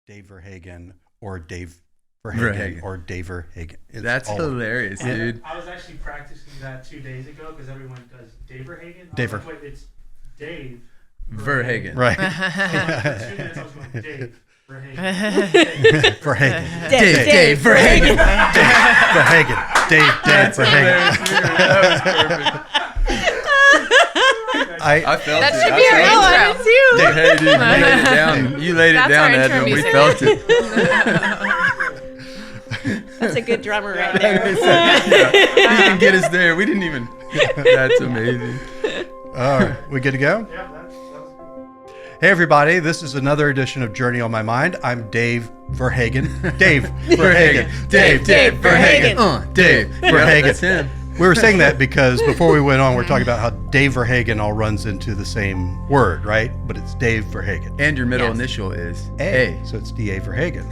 Dave Verhaagen or Dave Verhaagen or Dave Verhaagen. That's hilarious, dude. I was actually practicing that 2 days ago because everyone does Dave Verhaagen. Dave Wait, it's Dave Verhaagen. Right. For 2 minutes I was going Dave Verhaagen. Verhaagen. Dave Verhaagen. Verhaagen. Dave Verhaagen. That was perfect. I felt That it. should be our intro too. Hey, dude, you laid it down. You laid it That's down, our intro Edna. We music. felt it. That's a good drummer right there. He can get us there. We didn't even. That's amazing. All right, we good to go? Yeah, that was good. Hey everybody, this is another edition of Journey on My Mind. I'm Dave Verhaagen. Dave Verhaagen. Dave Verhaagen. Dave Verhaagen. That's him. We were saying that because before we went on, we're talking about how Dave Verhaagen all runs into the same word, right? But it's Dave Verhaagen. And your middle Yes. initial is A. So it's D.A. Verhaagen.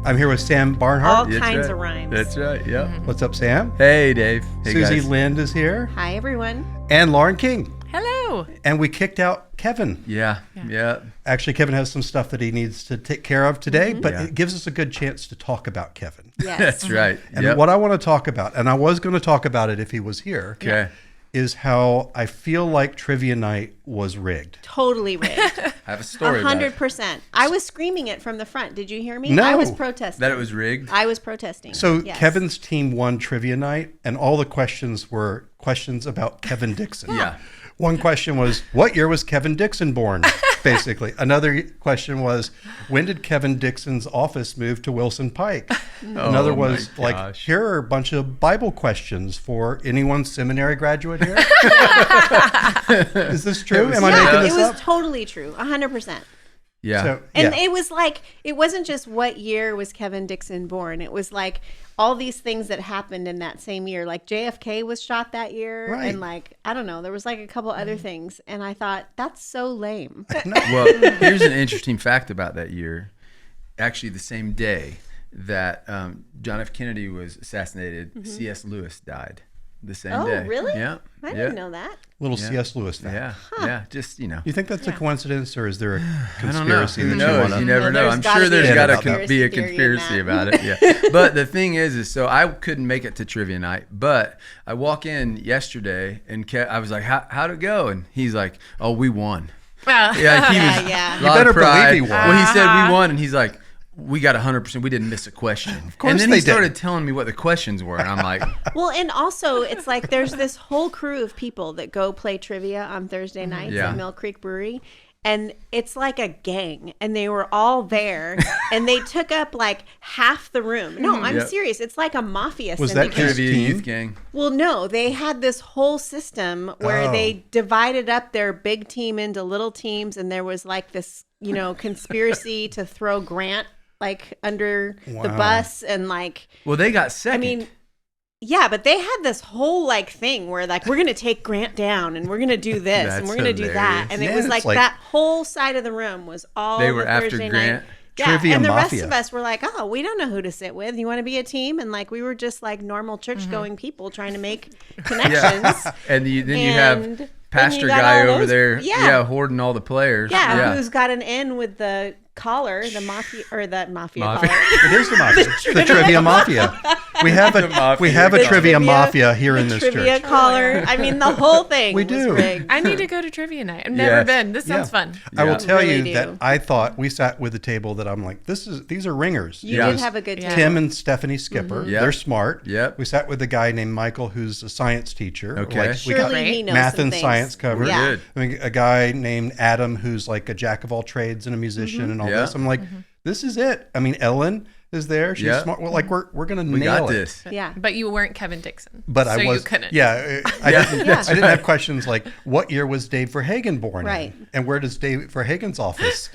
I'm here with Sam Barnhart. All That's kinds right. of rhymes. That's right. Yep. What's up, Sam? Hey, Dave. Hey, Suzie guys. Lind is here. Hi, everyone. And Lauren King. Hello. And we kicked out Kevin. Yeah. Actually, Kevin has some stuff that he needs to take care of today, but Yeah. it gives us a good chance to talk about Kevin. Yes. That's right. And Yep. what I want to talk about, and I was going to talk about it if he was here, Okay. is how I feel like trivia night was rigged. Totally rigged. I have a story about it. 100%. I was screaming it from the front. Did you hear me? No. I was protesting. That it was rigged. I was protesting. So Yes. Kevin's team won trivia night, and all the questions were questions about Kevin Dixon. Yeah. One question was, what year was Kevin Dixon born? Basically. Another question was, when did Kevin Dixon's office move to Wilson Pike? Another Oh, was my like, gosh. here are a bunch of Bible questions for anyone seminary graduate here. Is this true? Am I Yeah, making it this was up? totally true. 100%. Yeah. So, And yeah. it was like, it wasn't just what year was Kevin Dixon born. It was like all these things that happened in that same year. Like JFK was shot that year. Right. And like, I don't know, there was like a couple other things. And I thought, that's so lame. Well, here's an interesting fact about that year. Actually, the same day that John F. Kennedy was assassinated, C.S. Lewis died. The same Oh, day. really? Yeah. I yeah. didn't know that. Little Yeah. C.S. Lewis fact. Yeah. Yeah. Just, you know. You think that's a coincidence, or is there a I don't know. conspiracy Who that knows? you want You to? never No, know. there's I'm gotta sure be there's a got to conspiracy be a theory in conspiracy that. about it. Yeah. But the thing is so I couldn't make it to trivia night, but I walk in yesterday and I was like, how'd it go? And he's like, oh, we won. Yeah, he was. Yeah. a You lot better of pride. believe he won. Well, he said we won, and he's like, we got 100%. We didn't miss a question. Of course and then they he started didn't. telling me what the questions were, and I'm like, Well, and also it's like there's this whole crew of people that go play trivia on Thursday nights Yeah. at Mill Creek Brewery. And it's like a gang, and they were all there, and they took up like half the room. No, I'm Yep. serious. It's like a mafia Was that syndicate. His trivia team? youth gang. Well, no, they had this whole system where Oh. they divided up their big team into little teams, and there was like this, conspiracy to throw Grant like under the Wow. bus, and like, Well, they got I second. mean, yeah, but they had this whole like thing where like we're gonna take Grant down, and we're gonna do this, and That's we're gonna do that, hilarious. and Man, it was it's like, like- that whole side of the room was all They were the after Thursday Grant. night. Yeah, Trivia and the mafia. rest of us were like, oh, we don't know who to sit with. You want to be a team? And like, we were just like normal church-going people trying to make connections. And then you And have then pastor you got guy all over those- there, yeah. hoarding all the players. Yeah, who's got an N with the collar, the mafia, or the mafia Mafia. collar. It is the mafia. The trivia mafia. We have The mafia. we have a The trivia mafia here in the this trivia church. collar. I mean, the whole thing We was do. rigged. I need to go to trivia night. I've never Yes. been. This sounds fun. I will Yeah. tell Really you do. that I thought we sat with a table that I'm like, these are ringers. You Yeah. did have a good time. Tim and Stephanie Skipper. Yep. They're smart. Yep. We sat with a guy named Michael who's a science teacher. Okay. we Surely got he knows math some and things. science covered. Yeah. Good. I mean, a guy named Adam who's like a jack of all trades and a musician and all Yeah. this. I'm like, this is it. I mean, Ellen is there. She's Yeah. smart. Well, like we're gonna We nail got it. this. Yeah. But you weren't Kevin Dixon. But so I was. you couldn't. Yeah, I didn't. Yeah. I didn't have questions like, what year was Dave Verhaagen born? Right. In? And where does Dave Verhaagen's office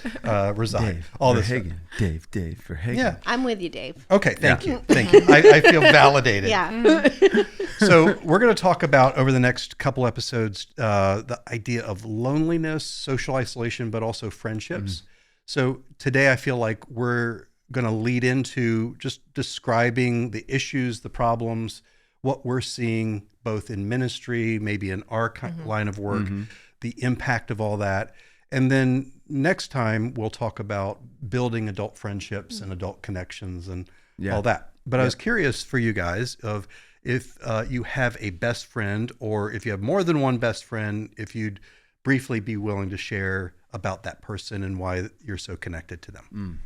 reside? All this. stuff. Dave Verhaagen. Yeah. I'm with you, Dave. Okay. Thank you. Thank you. I feel validated. Yeah. So we're going to talk about over the next couple episodes the idea of loneliness, social isolation, but also friendships. So today I feel like we're going to lead into just describing the issues, the problems, what we're seeing both in ministry, maybe in our line of work, the impact of all that. And then next time we'll talk about building adult friendships and adult connections and all that. But I was curious for you guys of if you have a best friend, or if you have more than one best friend, if you'd briefly be willing to share about that person and why you're so connected to them.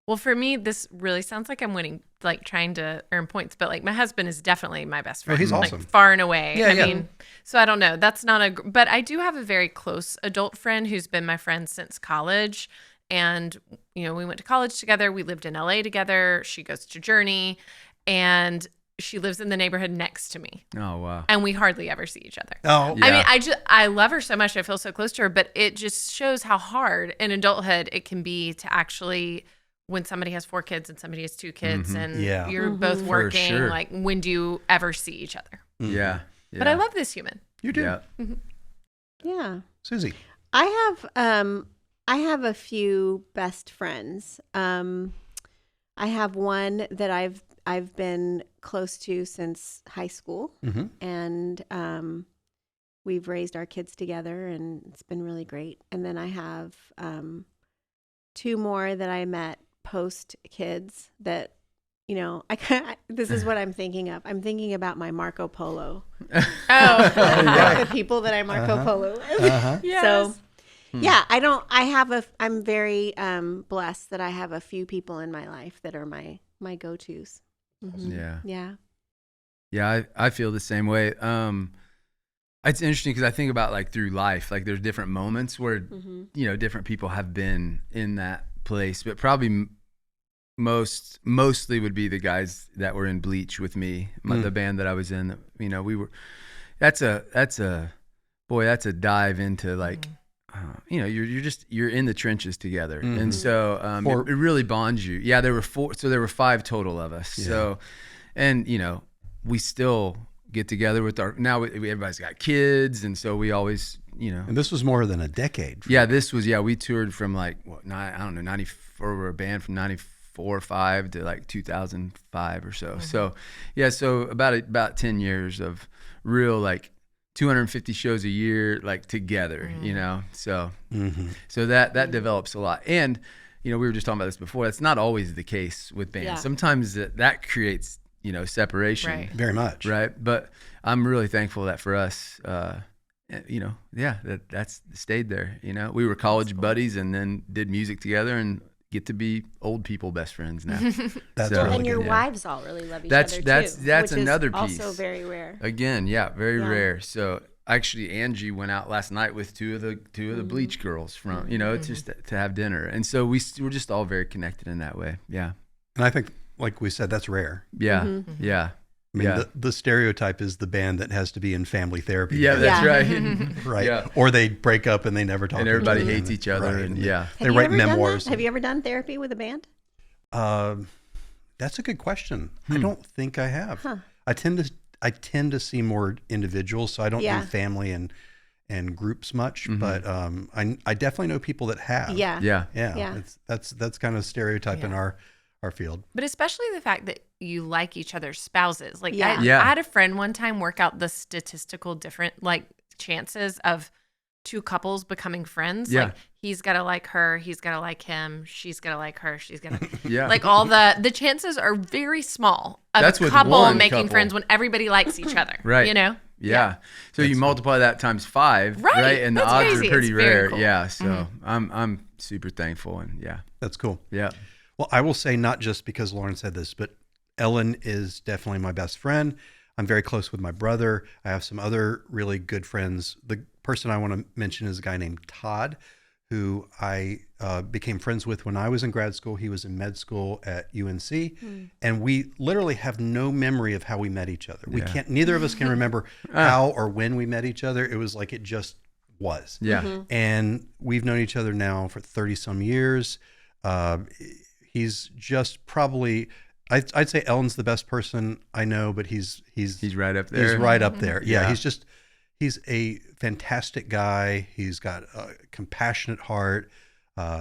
Well, for me, this really sounds like I'm winning, like trying to earn points, but like my husband is definitely my best friend. Oh, he's awesome. Like far and away. Yeah, I yeah. mean, so I don't know. That's not but I do have a very close adult friend who's been my friend since college. And, you know, we went to college together. We lived in LA together. She goes to Journey, and she lives in the neighborhood next to me. Oh, wow. And we hardly ever see each other. Oh, Yeah. I mean, I love her so much. I feel so close to her, but it just shows how hard in adulthood it can be to actually, when somebody has 4 kids and somebody has 2 kids and Yeah. you're both For working, sure. like when do you ever see each other? Yeah. But I love this human. You do. Yeah. Yeah. Suzie. I have a few best friends. I have one that I've been close to since high school, and we've raised our kids together, and it's been really great. And then I have 2 more that I met post kids that, you know, this is what I'm thinking of. I'm thinking about my Marco Polo. The people that I Marco Polo with. Yes. So, yeah, I'm very blessed that I have a few people in my life that are my go-tos. Yeah. Yeah. Yeah, I feel the same way. It's interesting because I think about like through life, like there's different moments where, you know, different people have been in that place, but probably mostly would be the guys that were in Bleach with me, the band that I was in. You know, that's a dive into like, you know, you're in the trenches together, and so it really bonds you. Yeah, there were 4, so there were 5 total of us. Yeah. So, and you know, we still get together with everybody's got kids, and so we always, you know. And this was more than a decade. Yeah, we toured from like I don't know, 94. We're a band from 94 or 5 to like 2005 or so. So yeah, so about 10 years of real like 250 shows a year, like together, you know. So so that develops a lot. And you know, we were just talking about this before. That's not always the case with bands. Yeah. Sometimes that creates, you know, separation. Right. Very much. Right. But I'm really thankful that for us, you know, yeah, that's stayed there. You know, we were college buddies and then did music together and get to be old people best friends now. That's so, really And your good. wives all really love each other too. That's which another is piece. also very rare. Again, yeah, very rare. So actually, Angie went out last night with two of the Bleach girls from, you know, just to have dinner, and so we're just all very connected in that way. Yeah, And I think, like we said, that's rare. yeah, yeah. I mean, the stereotype is the band that has to be in family therapy. Yeah, that's Yeah. right. Right. Yeah. Or they break up and they never talk And to everybody each other. hates each other. Right. And yeah. They Have you write ever done memoirs. that? Have you ever done therapy with a band? That's a good question. I don't think I have. Huh. I tend to see more individuals, so I don't Yeah. do family and groups much. But I definitely know people that have. Yeah. Yeah. Yeah. Yeah. That's kind of stereotype in our field. But especially the fact that you like each other's spouses. Like Yeah. I had a friend one time work out the statistical different like chances of 2 couples becoming friends. Yeah. Like he's got to like her, he's got to like him, she's got to like her, she's got to Yeah. like all the chances are very small of That's a with couple one making couple. friends when everybody likes each other. Right. You know? Yeah. So you multiply that times 5, Right. right? And the That's odds crazy. are pretty It's very rare. cool. Yeah. So I'm super thankful, and yeah. That's cool. Yeah. Well, I will say, not just because Lauren said this, but Ellen is definitely my best friend. I'm very close with my brother. I have some other really good friends. The person I want to mention is a guy named Todd, who I became friends with when I was in grad school. He was in med school at UNC, and we literally have no memory of how we met each other. We can't. Neither of us can remember how or when we met each other. It was like it just was. Yeah. And we've known each other now for 30 some years. He's just probably, I'd say Ellen's the best person I know, but he's right up there. He's right up there. Yeah. Yeah. He's a fantastic guy. He's got a compassionate heart.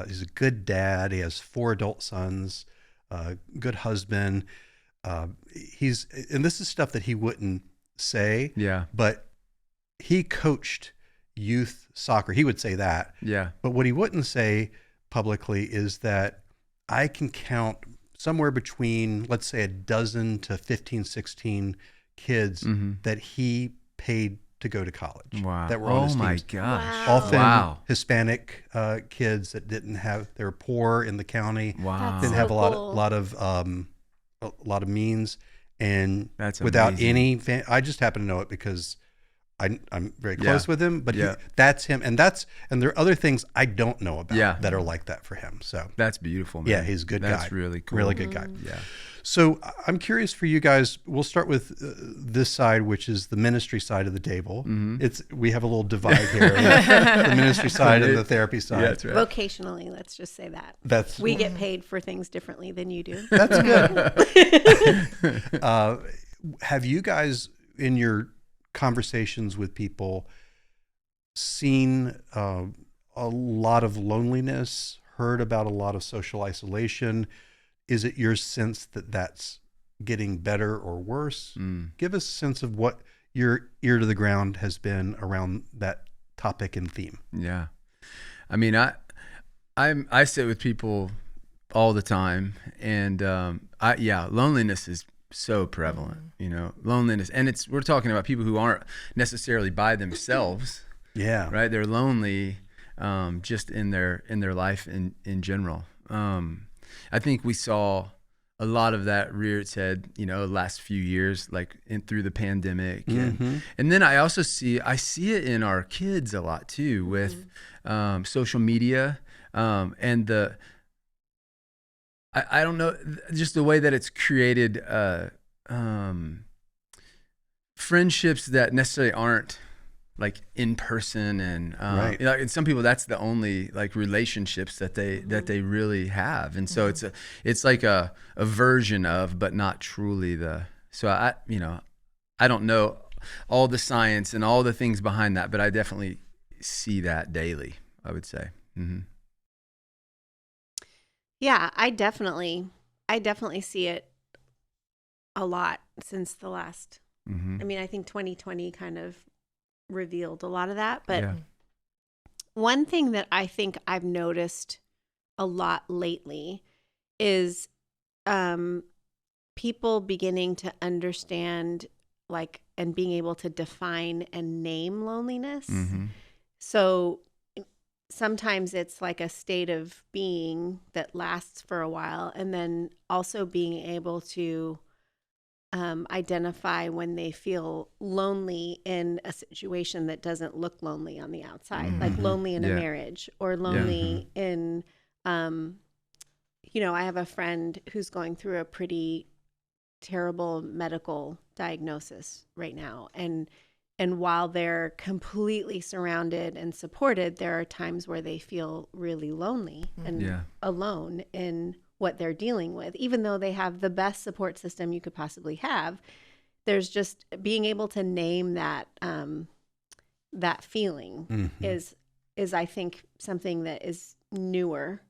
He's a good dad. He has 4 adult sons, good husband. And this is stuff that he wouldn't say. Yeah. But he coached youth soccer. He would say that. Yeah. But what he wouldn't say publicly is that I can count somewhere between, let's say, a dozen to 15, 16 kids that he paid to go to college. Wow. That were on his my teams. gosh. Wow. Often Wow. Hispanic kids that didn't have, they were poor in the county, Wow. didn't So have cool. a lot of means, and That's without amazing. any I just happen to know it because I'm very close Yeah. with him, but Yeah. that's him, and there are other things I don't know about Yeah. that are like that for him. So That's beautiful, man. yeah, he's a good guy. That's really cool. Really good guy. Yeah. So I'm curious for you guys. We'll start with this side, which is the ministry side of the table. We have a little divide here: the ministry side and the therapy side. Yeah, that's right. Vocationally, let's just say that. That's We get paid for things differently than you do. that's good. Have you guys, in your conversations with people, seen a lot of loneliness, heard about a lot of social isolation? Is it your sense that that's getting better or worse? Give us a sense of what your ear to the ground has been around that topic and theme. Yeah. I mean, I sit with people all the time, and loneliness is so prevalent, loneliness. And we're talking about people who aren't necessarily by themselves, Yeah. right? They're lonely just in their life in general. I think we saw a lot of that rear its head, the last few years, like through the pandemic. And then I see it in our kids a lot too, with social media and I don't know, just the way that it's created friendships that necessarily aren't like in person, and Right. and some people, that's the only like relationships that they really have, and so it's like a version of, but not truly so I don't know all the science and all the things behind that, but I definitely see that daily, I would say. Yeah, I definitely see it a lot since the last. I mean, I think 2020 kind of revealed a lot of that, but Yeah. one thing that I think I've noticed a lot lately is people beginning to understand, like, and being able to define and name loneliness. So sometimes it's like a state of being that lasts for a while, and then also being able to identify when they feel lonely in a situation that doesn't look lonely on the outside, like lonely in a Yeah. marriage, or lonely in, I have a friend who's going through a pretty terrible medical diagnosis right now. And while they're completely surrounded and supported, there are times where they feel really lonely and alone in what they're dealing with. Even though they have the best support system you could possibly have, there's just being able to name that that feeling is I think something that is newer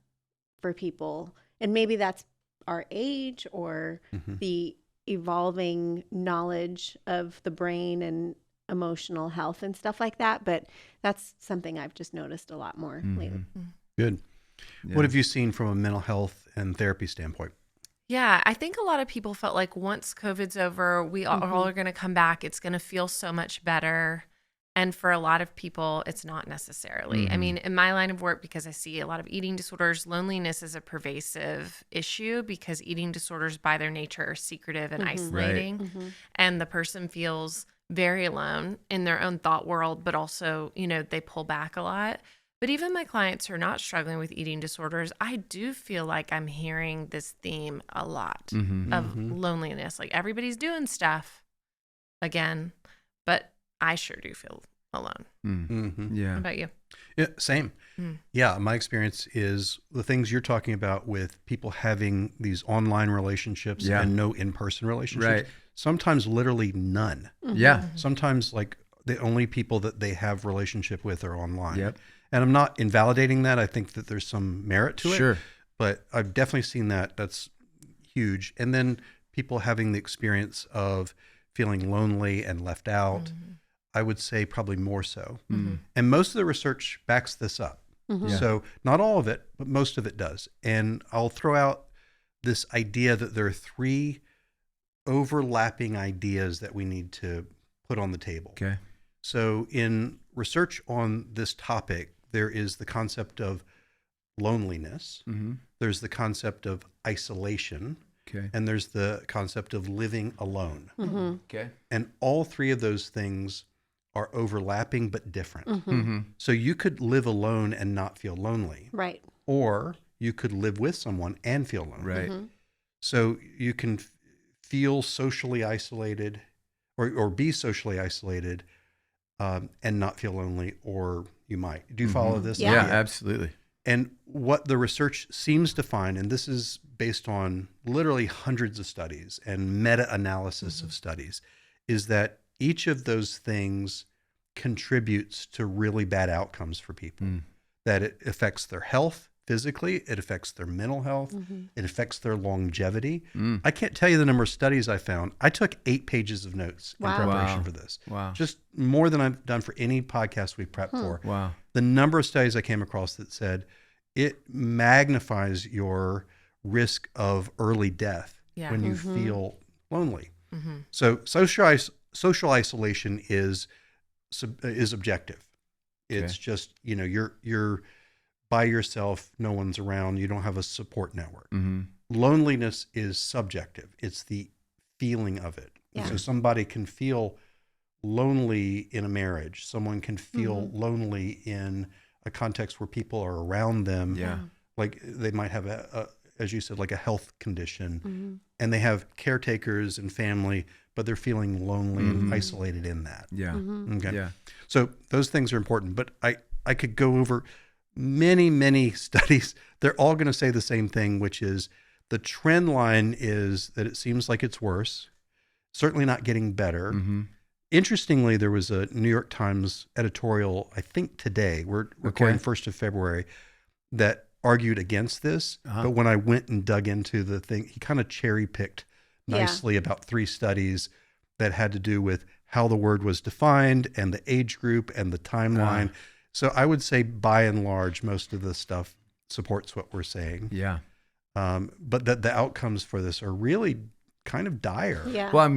for people. And maybe that's our age or the evolving knowledge of the brain and emotional health and stuff like that. But that's something I've just noticed a lot more lately. Good. Yeah. What have you seen from a mental health and therapy standpoint? Yeah, I think a lot of people felt like once COVID's over, we all are going to come back. It's going to feel so much better. And for a lot of people, it's not necessarily. I mean, in my line of work, because I see a lot of eating disorders, loneliness is a pervasive issue because eating disorders by their nature are secretive and isolating. And the person feels very alone in their own thought world, but also, they pull back a lot. But even my clients who are not struggling with eating disorders, I do feel like I'm hearing this theme a lot of loneliness. Like everybody's doing stuff again, but I sure do feel alone. Yeah. What about you? Yeah, same. Yeah, my experience is the things you're talking about with people having these online relationships and no in-person relationships. Right. Sometimes literally none. Yeah. Sometimes like the only people that they have relationship with are online. Yep. And I'm not invalidating that. I think that there's some merit to it. Sure. But I've definitely seen that. That's huge. And then people having the experience of feeling lonely and left out. I would say probably more so. Mm. And most of the research backs this up. Yeah. So not all of it, but most of it does. And I'll throw out this idea that there are 3 overlapping ideas that we need to put on the table. Okay. So in research on this topic, there is the concept of loneliness. Mm-hmm. There's the concept of isolation, Okay. and there's the concept of living alone. Okay. And all 3 of those things are overlapping but different. Mm-hmm. So you could live alone and not feel lonely, Right. or you could live with someone and feel lonely. Right. So you can feel socially isolated or be socially isolated and not feel lonely, or you might. Do you follow this? Yeah. Yeah, idea? absolutely. And what the research seems to find, and this is based on literally hundreds of studies and meta-analysis of studies, is that each of those things contributes to really bad outcomes for people. That it affects their health physically, it affects their mental health, it affects their longevity. I can't tell you the number of studies I found. I took 8 pages of notes in preparation Wow. for this. Wow. Just more than I've done for any podcast we prepped for. Wow. The number of studies I came across that said it magnifies your risk of early death Yeah. when you feel lonely. So social isolation is objective. It's just, you're by yourself, no one's around, you don't have a support network. Loneliness is subjective. It's the feeling of it. Yeah. So somebody can feel lonely in a marriage. Someone can feel lonely in a context where people are around them. Yeah. Like they might have as you said, like a health condition, and they have caretakers and family, but they're feeling lonely and isolated in that. Yeah. Okay. Yeah. So those things are important, but I could go over many studies. They're all going to say the same thing, which is the trend line is that it seems like it's worse, certainly not getting better. Interestingly, there was a New York Times editorial, I think today, we're recording 1st of February, that argued against this. But when I went and dug into the thing, he kind of cherry picked nicely about 3 studies that had to do with how the word was defined and the age group and the timeline. So I would say by and large, most of the stuff supports what we're saying. Yeah. But that the outcomes for this are really kind of dire. Yeah. Well, I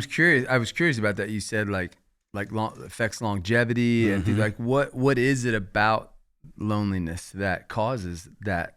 was curious about that. You said like affects longevity and things like what is it about loneliness that causes that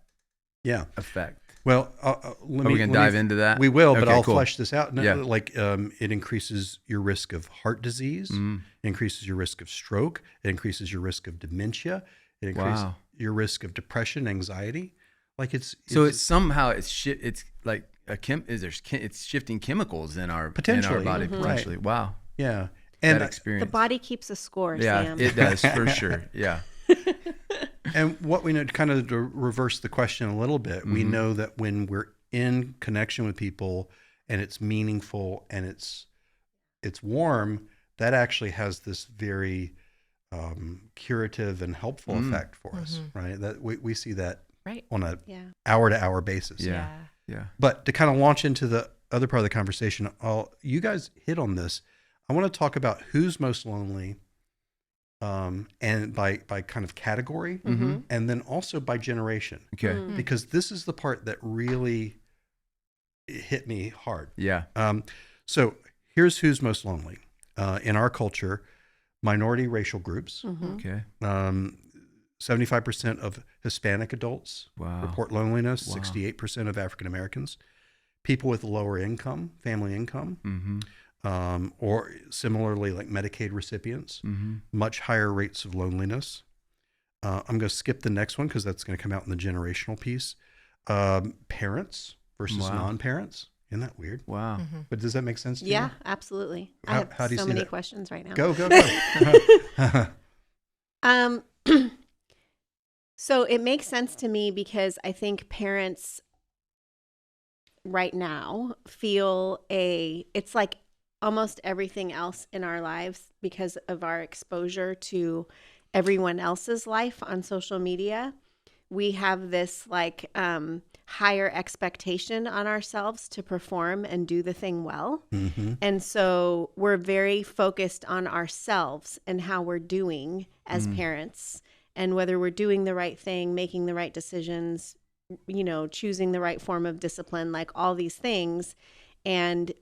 effect? Well, Are we going to dive into that? We will, but Okay, I'll cool. flesh this out. No, Yeah. Like it increases your risk of heart disease, it increases your risk of stroke, it increases your risk of dementia, it increases Wow. your risk of depression, anxiety. Like it's somehow it's like it's shifting chemicals in our Potentially. body Right. potentially. Wow. yeah. That And experience. The body keeps a score, Yeah, Sam. it does for sure. Yeah. And what we know, kind of to reverse the question a little bit, we know that when we're in connection with people and it's meaningful and it's warm, that actually has this very curative and helpful effect for us, right? That we see that Right. on a Yeah. hour-to-hour basis. Yeah. Yeah. But to kind of launch into the other part of the conversation, you guys hit on this. I want to talk about who's most lonely, and by kind of category, and then also by generation, Okay. because this is the part that really hit me hard. Yeah. So here's who's most lonely in our culture: minority racial groups. Okay. 75% of Hispanic adults Wow. report loneliness. Wow. 68% of African Americans. People with lower income, family income, or similarly like Medicaid recipients, much higher rates of loneliness. I'm going to skip the next one because that's going to come out in the generational piece. Parents versus Wow. non-parents. Isn't that weird? Wow. But does that make sense to Yeah, you? absolutely. How- I have how do you so see many that? questions right now. Go. So it makes sense to me because I think parents right now feel it's like almost everything else in our lives because of our exposure to everyone else's life on social media. we have this like higher expectation on ourselves to perform and do the thing well. Mm-hmm. And so we're very focused on ourselves and how we're doing as parents, and whether we're doing the right thing, making the right decisions, choosing the right form of discipline, like all these things. And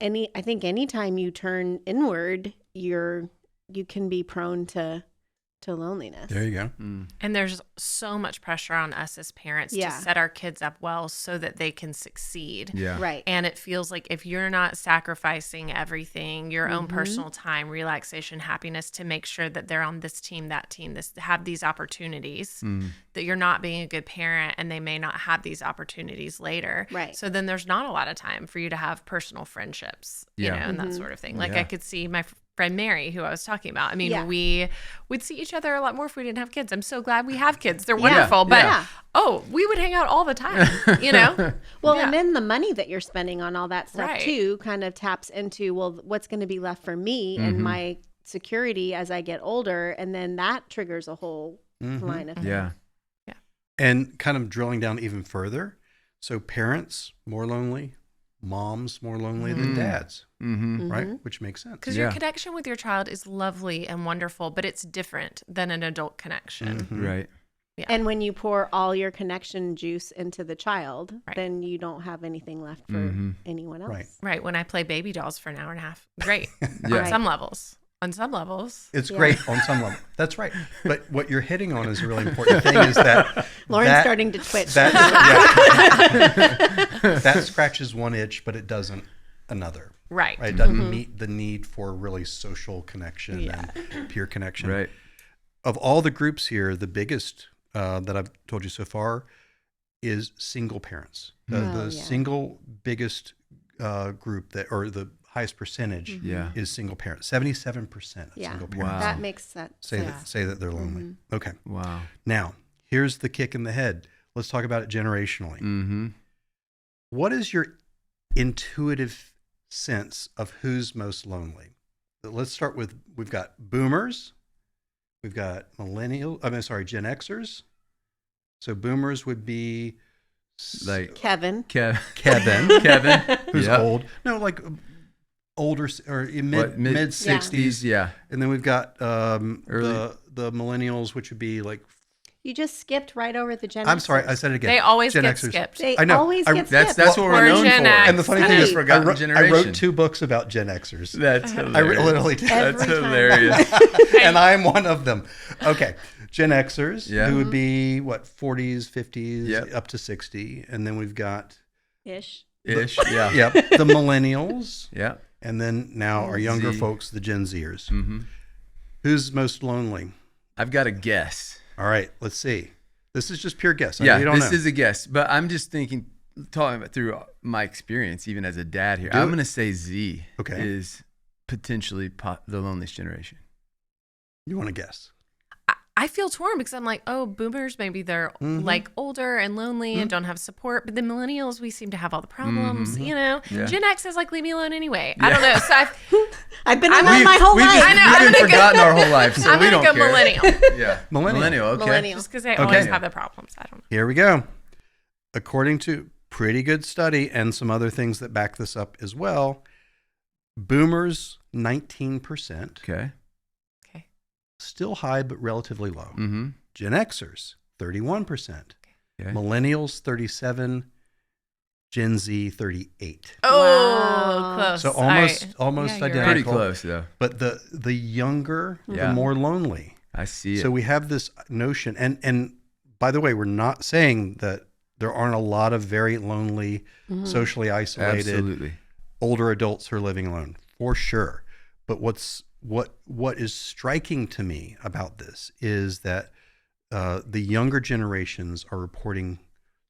I think anytime you turn inward, you can be prone to loneliness. There you go. And there's so much pressure on us as parents to set our kids up well so that they can succeed. Yeah. Right. And it feels like if you're not sacrificing everything, your own personal time, relaxation, happiness, to make sure that they're on this team, that team, have these opportunities, that you're not being a good parent, and they may not have these opportunities later. Right. So then there's not a lot of time for you to have personal friendships, and that sort of thing. Like I could see my friend Mary, who I was talking about. I mean, we would see each other a lot more if we didn't have kids. I'm so glad we have kids. They're wonderful. But, we would hang out all the time, Well, and then the money that you're spending on all that stuff Right. too kind of taps into, well, what's going to be left for me and my security as I get older. And then that triggers a whole line of things. Yeah. And kind of drilling down even further. So parents more lonely, moms more lonely than dads, right? Which makes sense. Because your connection with your child is lovely and wonderful, but it's different than an adult connection. Right. Yeah. And when you pour all your connection juice into the child, then you don't have anything left for anyone else. Right. Right. When I play baby dolls for an hour and a half, great. Yeah. On some levels. On some levels. It's great on some level. That's right. But what you're hitting on is a really important thing is that Lauren's starting to twitch. that scratches one itch, but it doesn't another. Right. It doesn't meet the need for really social connection and peer connection. Right. Of all the groups here, the biggest that I've told you so far is single parents. The single biggest group or the highest percentage is single parents. 77% of single parents Wow. That makes sense. say that they're lonely. Okay. Wow. Now, here's the kick in the head. Let's talk about it generationally. What is your intuitive sense of who's most lonely? Let's start with, we've got boomers, we've got Gen Xers. So boomers would be Like Kevin. Kevin, who's old. No, like older or mid 60s. Yeah. And then we've got Early. the millennials, which would be like, You just skipped right over the Gen I'm sorry, Xers. I said it again. They always Gen get Xers. skipped. They I know. always get That's skipped. what we're known Gen for. X. And the funny thing The is, forgotten I generation. wrote 2 books about Gen Xers. That's I hilarious. literally did. That's Every time. hilarious. And I'm one of them. Okay. Gen Xers, Yeah. who would be, 40s, 50s, Yep. up to 60. And then we've got, Ish. Ish. Yeah. the millennials. Yeah. And then now our younger Z. folks, the Gen Zers. Mm-hmm. Who's most lonely? I've got a guess. All right, let's see. This is just pure guess. Yeah, You don't this know. is a guess, but I'm just thinking, talking about through my experience, even as a dad here, I'm going to say Z is potentially the loneliest generation. You want to guess? I feel torn because I'm like, boomers, maybe they're like older and lonely and don't have support. But the millennials, we seem to have all the problems, Yeah. Gen X is like, leave me alone anyway. I don't know. So I've been alone my whole life. I know, We've I'm been gonna go- forgotten our whole life, so I'm we going don't to go care. millennial. Yeah. Millennial. Okay. Millennial. Just because they always have the problems. I don't know. Here we go. According to pretty good study and some other things that back this up as well, boomers 19%, Okay. still high but relatively low. Mm-hmm. Gen Xers 31%, Okay. millennials 37%, Gen Z 38%. Oh, Wow. close. So All right. almost Yeah, you're identical. Pretty close, though. But the younger, Yeah. the more lonely. I see it. So we have this notion, and by the way, we're not saying that there aren't a lot of very lonely, socially isolated, Absolutely. older adults who are living alone, for sure. But what is striking to me about this is that the younger generations are reporting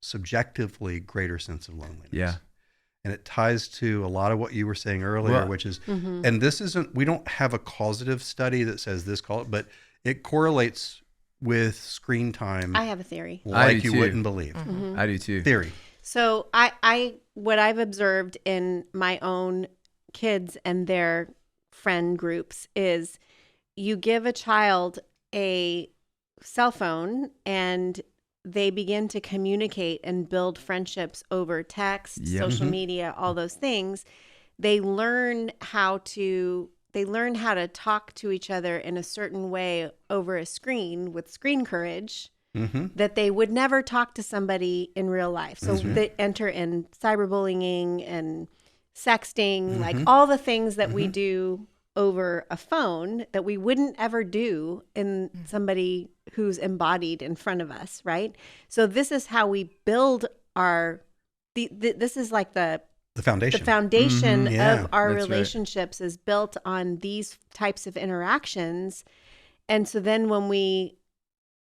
subjectively greater sense of loneliness. Yeah. And it ties to a lot of what you were saying earlier, Well- which is, and this isn't, we don't have a causative study that says this, but it correlates with screen time I have a theory. I like do you too. wouldn't believe. I do too. Theory. So what I've observed in my own kids and their friend groups is you give a child a cell phone and they begin to communicate and build friendships over text, Yep. social media, all those things, they learn how to talk to each other in a certain way over a screen with screen courage that they would never talk to somebody in real life. So they enter in cyberbullying and sexting, like all the things that we do over a phone that we wouldn't ever do in somebody who's embodied in front of us, right? So this is how we build this is like the foundation. The foundation Yeah, of our that's right. relationships is built on these types of interactions. And so then when we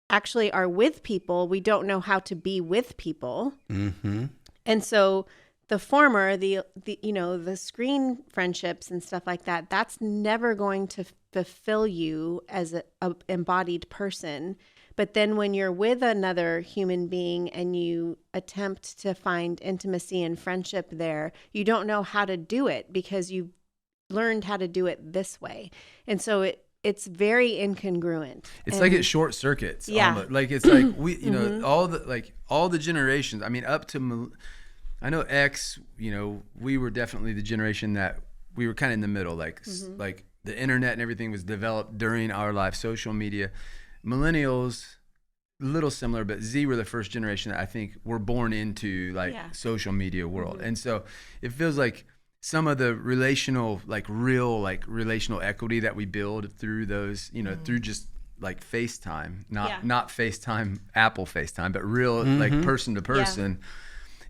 actually are with people, we don't know how to be with people. And so the former, the screen friendships and stuff like that, that's never going to fulfill you as a embodied person. But then when you're with another human being and you attempt to find intimacy and friendship there, you don't know how to do it because you've learned how to do it this way. And so it's very incongruent. It's And like it short circuits. Yeah. Almost. Like it's like we, all the generations. I mean, I know X. We were definitely the generation that we were kind of in the middle. Like the internet and everything was developed during our life. Social media, millennials, a little similar, but Z were the first generation that I think were born into social media world, and so it feels like some of the relational equity that we build through those, through just like FaceTime, not FaceTime, Apple FaceTime, but real like person to person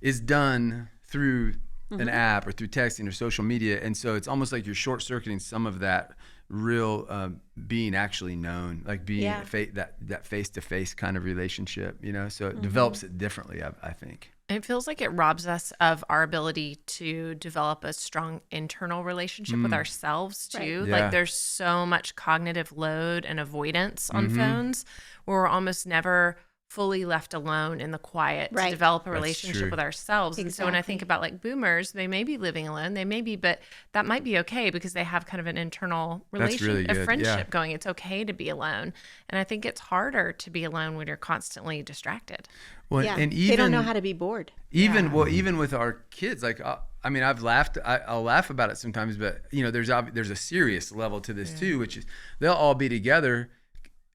is done through an app or through texting or social media. And so it's almost like you're short circuiting some of that real being actually known, like being that face to face kind of relationship, so it develops it differently, I think. It feels like it robs us of our ability to develop a strong internal relationship with ourselves too. Right. Yeah. Like there's so much cognitive load and avoidance on phones where we're almost never fully left alone in the quiet to develop a relationship true. with ourselves. And so when I think about like boomers, they may be living alone, but that might be okay because they have kind of an internal really a good. friendship going. It's okay to be alone. And I think it's harder to be alone when you're constantly distracted. Well, and even they don't know how to be bored. Even with our kids, like I've laughed. I'll laugh about it sometimes, but there's a serious level to this too, which is they'll all be together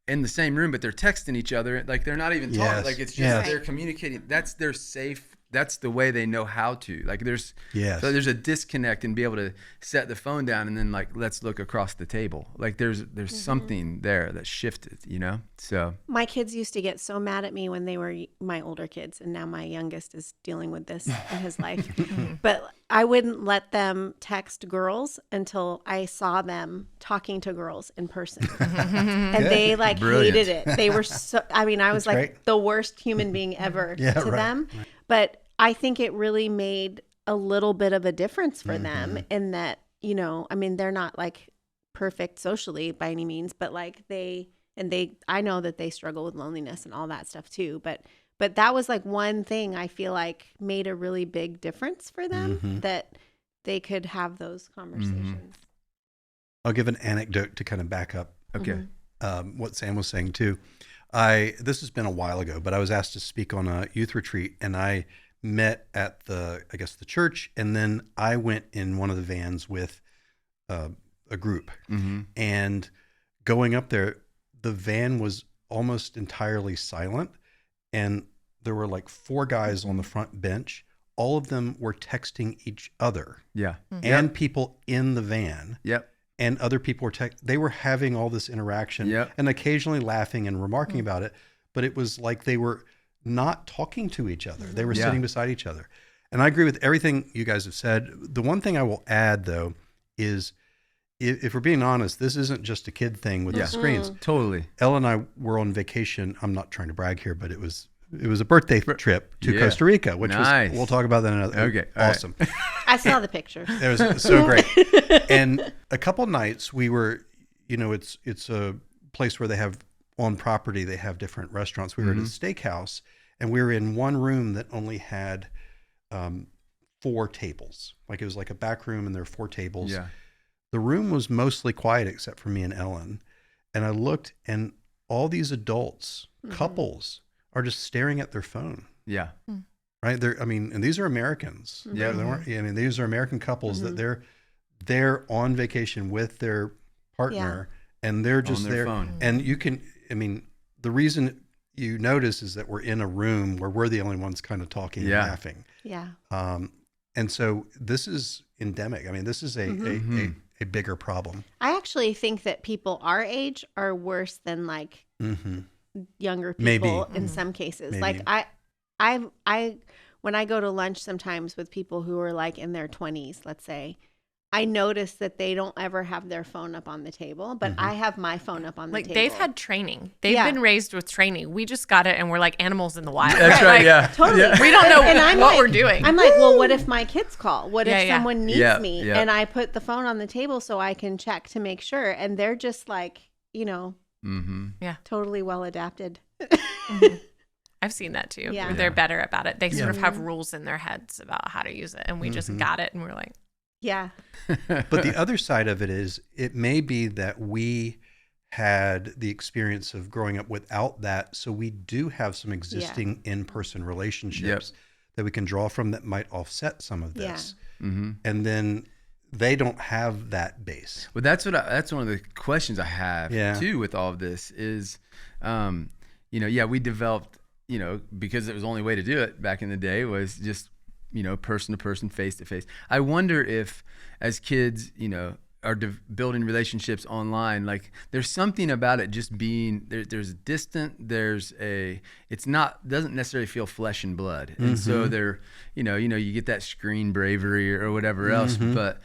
in the same room, but they're texting each other. Like they're not even talking. Like it's just they're communicating. That's their safe. That's the way they know how to. Like there's a disconnect and be able to set the phone down and then like let's look across the table. Like there's something there that shifted. So My kids used to get so mad at me when they were my older kids, and now my youngest is dealing with this in his life. But I wouldn't let them text girls until I saw them talking to girls in person. And they hated it. They were so, I was That's great. the worst human being ever to them. Right. But I think it really made a little bit of a difference for them in that, they're not like perfect socially by any means, but like I know that they struggle with loneliness and all that stuff too. But that was like one thing I feel like made a really big difference for them, that they could have those conversations. I'll give an anecdote to kind of back up what Sam was saying too. This has been a while ago, but I was asked to speak on a youth retreat, and I met at the church, and then I went in one of the vans with a group. And going up there, the van was almost entirely silent, and there were like 4 guys on the front bench. All of them were texting each other, and people in the van. And other people were they were having all this interaction and occasionally laughing and remarking about it, but it was like they were not talking to each other. They were sitting beside each other. And I agree with everything you guys have said. The one thing I will add though is, if we're being honest, this isn't just a kid thing with the screens. Totally. Elle and I were on vacation. I'm not trying to brag here, but it was a birthday trip to Costa Rica, which was, we'll talk about that in another. Okay. Awesome. Right. I saw the pictures. It was so great. And a couple nights we were, it's a place where they have on property, they have different restaurants. We were at a steakhouse, and we were in one room that only had 4 tables. Like it was like a back room, and there were 4 tables. Yeah. The room was mostly quiet except for me and Ellen. And I looked, and all these adults, couples, are just staring at their phone. Yeah. Right. And these are Americans. Yeah. These are American couples that they're on vacation with their partner and they're just on their there. phone. And the reason you notice is that we're in a room where we're the only ones kind of talking and laughing. Yeah. And so this is endemic. I mean, this is a bigger problem. I actually think that people our age are worse than like younger people in some cases. Maybe. Like I when I go to lunch sometimes with people who are like in their 20s, let's say, I notice that they don't ever have their phone up on the table, but I have my phone up on the table. Like they've had training. They've been raised with training. We just got it and we're like animals in the wild. That's right. Yeah. Totally. Yeah. We don't know I'm what like, we're doing. I'm like, well, what if my kids call? What if someone needs me? Yeah. And I put the phone on the table so I can check to make sure. And they're just like, totally well adapted. I've seen that too. Yeah. Where they're better about it. They sort of have rules in their heads about how to use it. And we just got it and we're like, Yeah. But the other side of it is it may be that we had the experience of growing up without that. So we do have some existing in-person relationships that we can draw from that might offset some of this. And then they don't have that base. Well, that's one of the questions I have too with all of this is, we developed, because it was the only way to do it back in the day was just, person to person, face to face. I wonder if as kids, are building relationships online, like there's something about it just being there's distant, doesn't necessarily feel flesh and blood. And so they're, you get that screen bravery or whatever else, but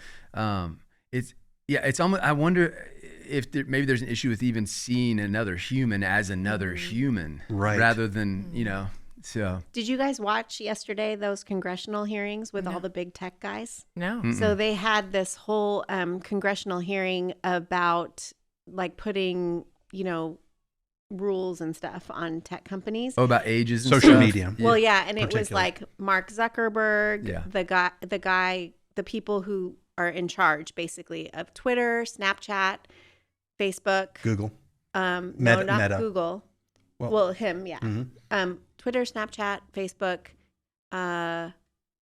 it's almost, I wonder if maybe there's an issue with even seeing another human as another human rather than, so. Did you guys watch yesterday those congressional hearings with all the big tech guys? no. So they had this whole congressional hearing about like putting, rules and stuff on tech companies. Oh, about ages and Social stuff? media. Well, yeah, and it was Particular. like Mark Zuckerberg, the people who are in charge basically of Twitter, Snapchat, Facebook, Google. no, Meta. not Google. Well, him, yeah. Twitter, Snapchat, Facebook,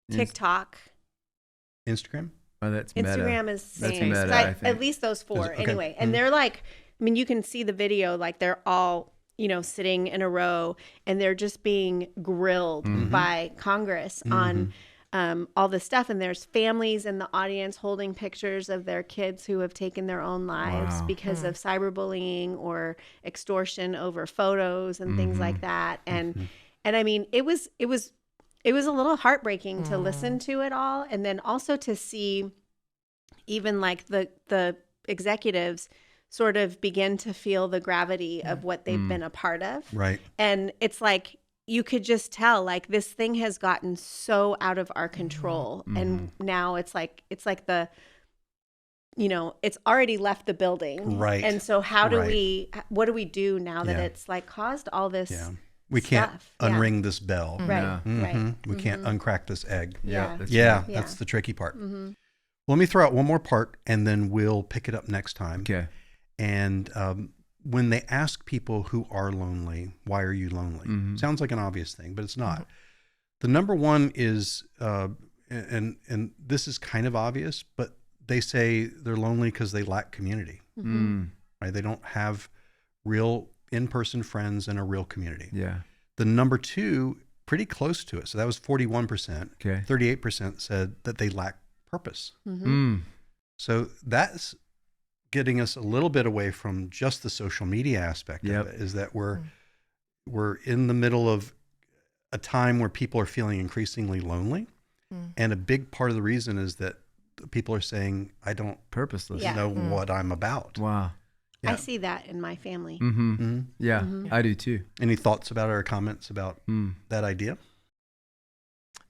TikTok, Instagram. Oh, that's Meta. Instagram is That's same. Meta, So I think. at least those four, Okay. anyway. And they're like, you can see the video, like they're all, sitting in a row, and they're just being grilled by Congress on all this stuff. And there's families in the audience holding pictures of their kids who have taken their own lives because of cyberbullying or extortion over photos and things like that. And I mean, it was a little heartbreaking to listen to it all, and then also to see even like the executives sort of begin to feel the gravity of what they've been a part of. Right. And it's like you could just tell like this thing has gotten so out of our control, and now it's like the it's already left the building. Right. And so what do we do now that it's like caused all this We can't stuff? unring this bell. Right. Right. We can't uncrack this egg. Yeah. That's Yeah, right. that's the tricky part. Well, let me throw out one more part and then we'll pick it up next time. Okay. And when they ask people who are lonely, why are you lonely? Sounds like an obvious thing, but it's not. The number one is, and this is kind of obvious, but they say they're lonely because they lack community. Right? They don't have real in-person friends and a real community. Yeah. The number two, pretty close to it. So that was 41%. Okay. 38% said that they lack purpose. So that's getting us a little bit away from just the social media aspect of it, is that we're in the middle of a time where people are feeling increasingly lonely. And a big part of the reason is that people are saying, I don't Purposeless. know what I'm about. Wow. Yeah. I see that in my family. Yeah, I do too. Any thoughts about or comments about that idea?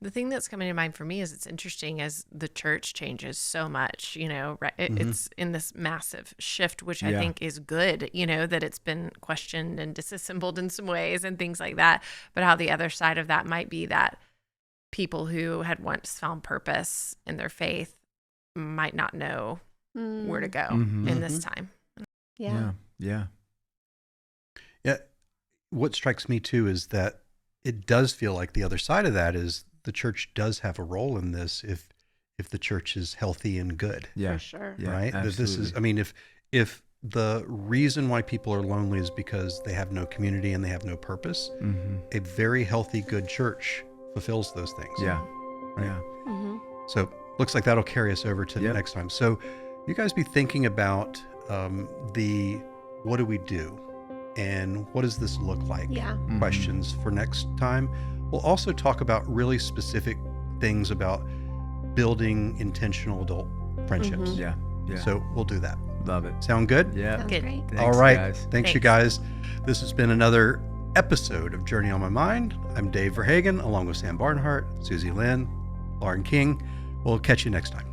The thing that's coming to mind for me is it's interesting as the church changes so much, it's in this massive shift, which I think is good, that it's been questioned and disassembled in some ways and things like that. But how the other side of that might be that people who had once found purpose in their faith might not know where to go in this time. Yeah. Yeah. Yeah. What strikes me too is that it does feel like the other side of that is the church does have a role in this if the church is healthy and good. Yeah. For sure. Yeah, Right? That this is, absolutely. I mean, if the reason why people are lonely is because they have no community and they have no purpose, a very healthy, good church fulfills those things. Yeah. Right. Yeah. Mm-hmm. So looks like that'll carry us over to Yep. next time. So you guys be thinking about what do we do and what does this look like? Yeah. Questions for next time. We'll also talk about really specific things about building intentional adult friendships. Yeah. Yeah. So we'll do that. Love it. Sound good? Yeah. Sounds Good. great. Thanks, All right. guys. Thanks, you guys. This has been another episode of Journey on My Mind. I'm Dave Verhaagen, along with Sam Barnhart, Suzie Lynn, Lauren King. We'll catch you next time.